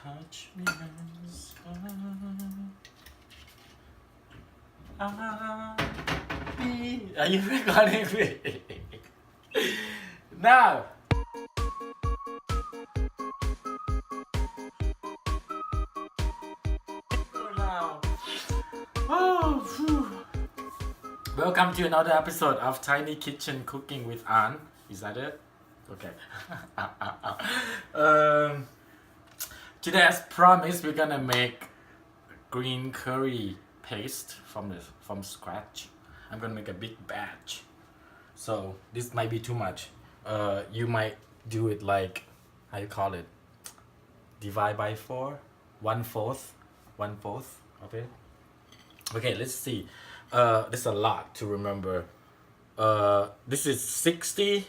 touch me once. Are you recording me? Now. Oh, phew. Welcome to another episode of Tiny Kitchen Cooking with Ann. Is that it? Okay. Today, as promised, we're gonna make green curry paste from scratch. I'm gonna make a big batch, so this might be too much. You might do it like, how you call it? Divide by 4, 1/4 of it. Okay, let's see. This is a lot to remember. This is 60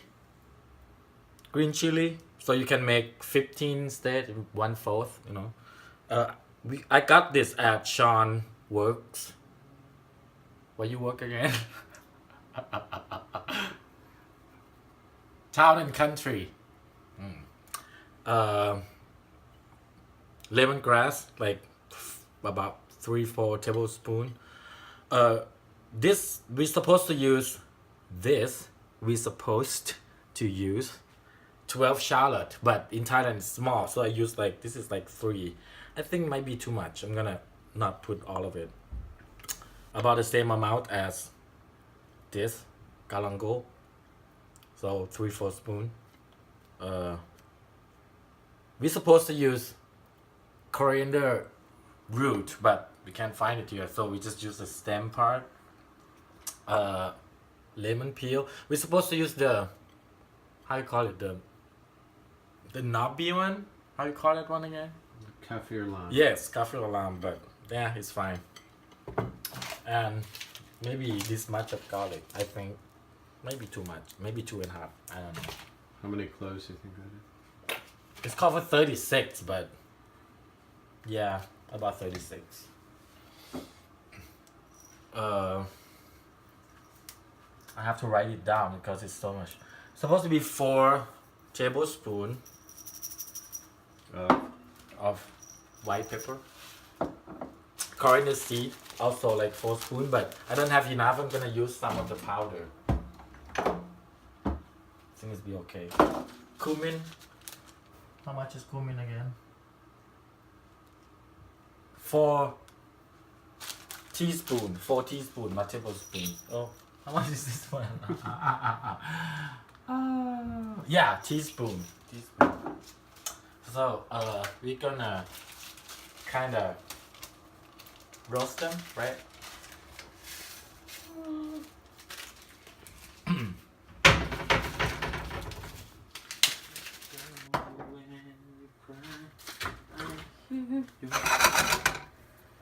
green chili, so you can make 15 instead, 1/4. You know, I got this at Sean Works. Where you work again? Town and Country. Lemongrass, like about 3-4 tablespoons. This we're supposed to use 12 shallot, but in Thailand it's small, so I use like, this is like 3. I think it might be too much. I'm gonna not put all of it. About the same amount as this galangal, so 3/4 spoon. We're supposed to use coriander root, but we can't find it here, so we just use the stem part. Lemon peel. We're supposed to use the, how you call it, the knobby one. How you call that one again? Kaffir lime. Yes, kaffir lime, but yeah, it's fine. And maybe this much of garlic. I think maybe too much. Maybe 2.5. I don't know. How many cloves do you think that is? It's called for 36, but yeah, about 36. I have to write it down because it's so much. It's supposed to be 4 tablespoons of white pepper. Coriander seed, also like 4 spoons, but I don't have enough. I'm gonna use some of the powder. I think it's be okay. Cumin. How much is cumin again? 4 teaspoons, not tablespoons. Oh, how much is this one? Yeah, teaspoon. So, we're gonna kinda roast them, right?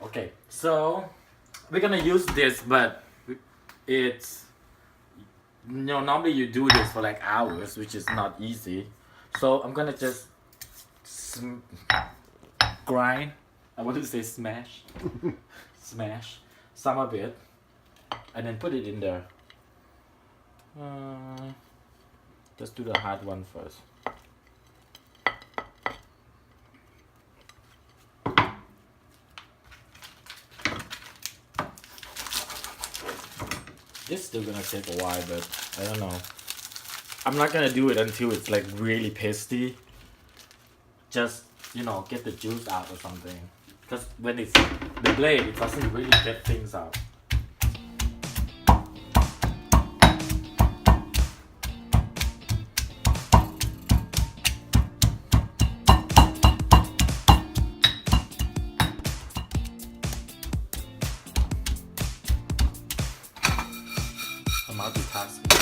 Okay, so we're gonna use this, but it's, you know, normally you do this for like hours, which is not easy. So I'm gonna just grind. I want to say smash. Smash some of it, and then put it in there. Just do the hard one first. This is still gonna take a while, but I don't know. I'm not gonna do it until it's like really pasty. Just, you know, get the juice out or something. Because when it's the blade, it doesn't really get things out. I'm multitasking.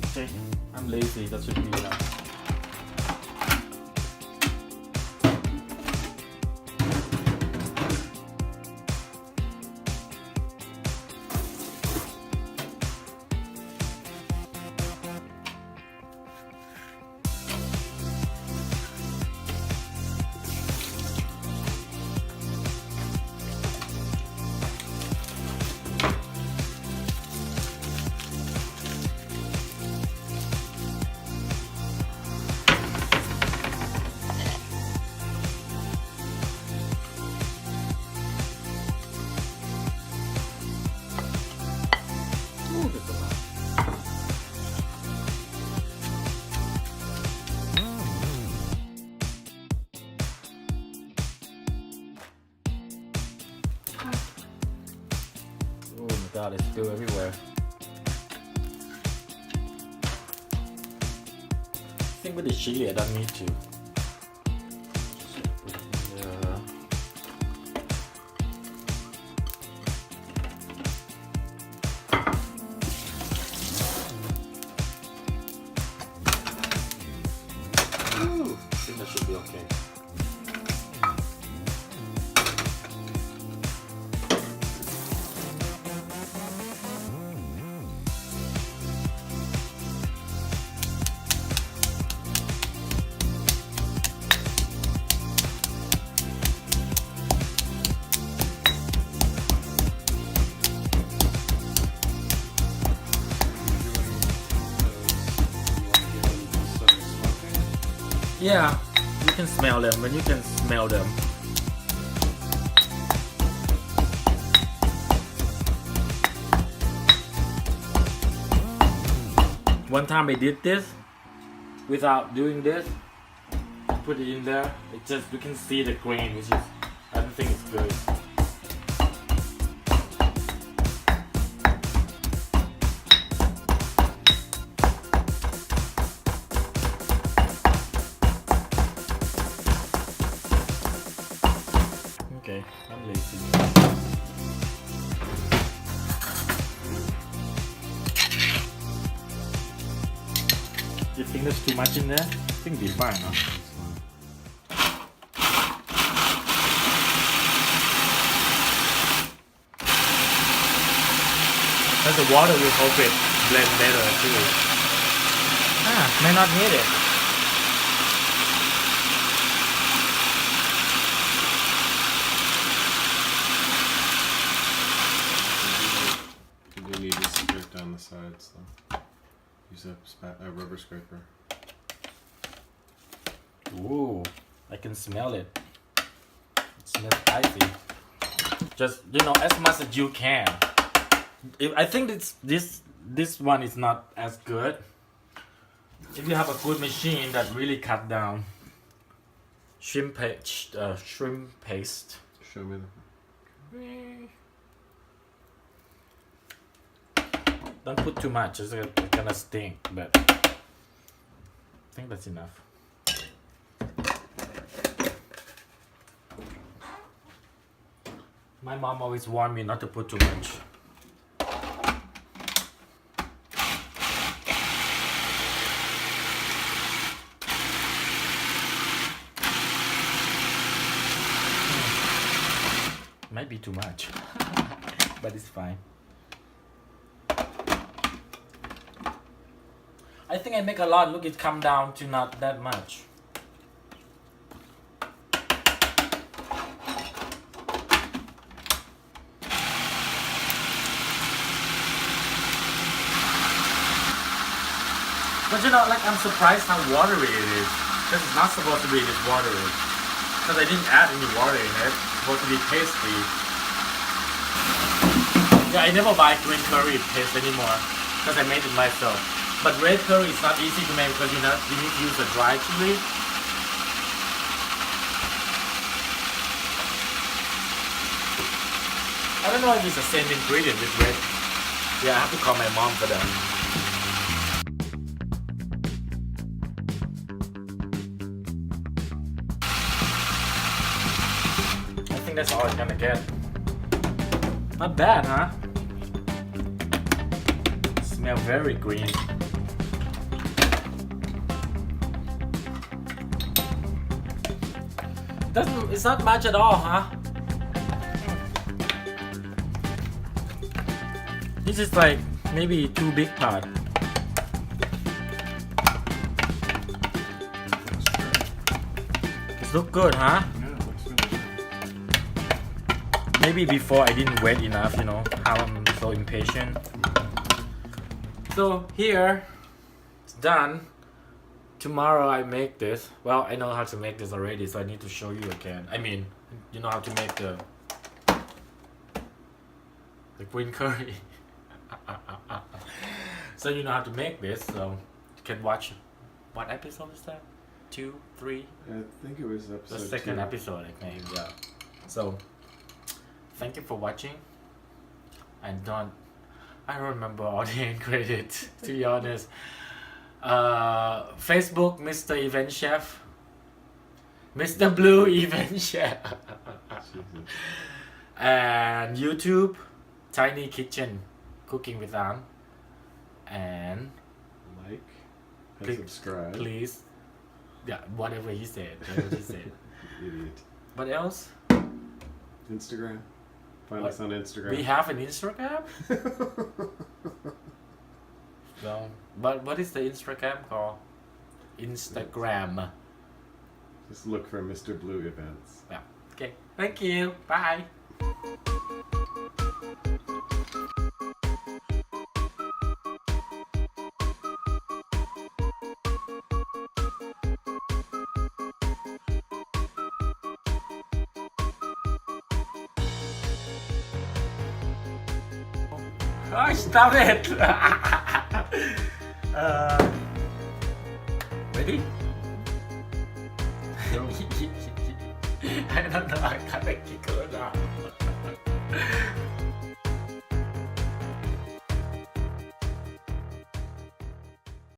Okay, I'm lazy, that should be enough. God, it's still everywhere. I think with the chili, I don't need to. Just put it in there. Ooh, I think that should be okay. Yeah, you can smell them when you can smell them. One time I did this without doing this. Put it in there. It just you can see the grain, which is I don't think it's good. Okay, I'm lazy. You think there's too much in there? I think it'll be fine, huh? Because the water will help it blend better too. May not need it. You do need to scrape down the sides though. Use a rubber scraper. Ooh, I can smell it. It smells spicy. Just as much as you can. I think this one is not as good. If you have a good machine that really cut down shrimp paste. Show me Don't put too much, it's gonna stink, but I think that's enough. My mom always warned me not to put too much. Might be too much, but it's fine. I think I make a lot. Look, it come down to not that much. But I'm surprised how watery it is. Because it's not supposed to be this watery. Because I didn't add any water in it. It's supposed to be pasty. Yeah, I never buy green curry paste anymore. Because I made it myself. But red curry is not easy to make because you need to use a dry chili. I don't know if it's the same ingredient with red. Yeah, I have to call my mom for that. I think that's all I'm gonna get. Not bad, huh? Smell very green. It's not much at all, huh? This is like maybe too big part. It looks good, huh? Yeah, it looks really good. Maybe before I didn't wait enough, how I'm so impatient. So here, it's done. Tomorrow I make this. Well, I know how to make this already, so I need to show you again. I mean, you know how to make the green curry. So you know how to make this, so you can watch. What episode is that? 2, 3? I think it was episode The second 2. episode, I think. Yeah. So, thank you for watching. And don't I don't remember all the end credits, to be honest. Facebook, Mr. Event Chef. Mr. Blue Event Chef. Jesus. And YouTube, Tiny Kitchen, Cooking with Ann. And Like and Click- subscribe. please, yeah, whatever he said. Whatever he said. Idiot. What else? Instagram. Find What? us on Instagram. We have an Instagram? No. But what is the Instagram called? Instagram. Just look for Mr. Blue Events. Yeah. Okay. Thank you. Bye. Oh, stop it! Ready? Go. I don't know, I kinda giggle now.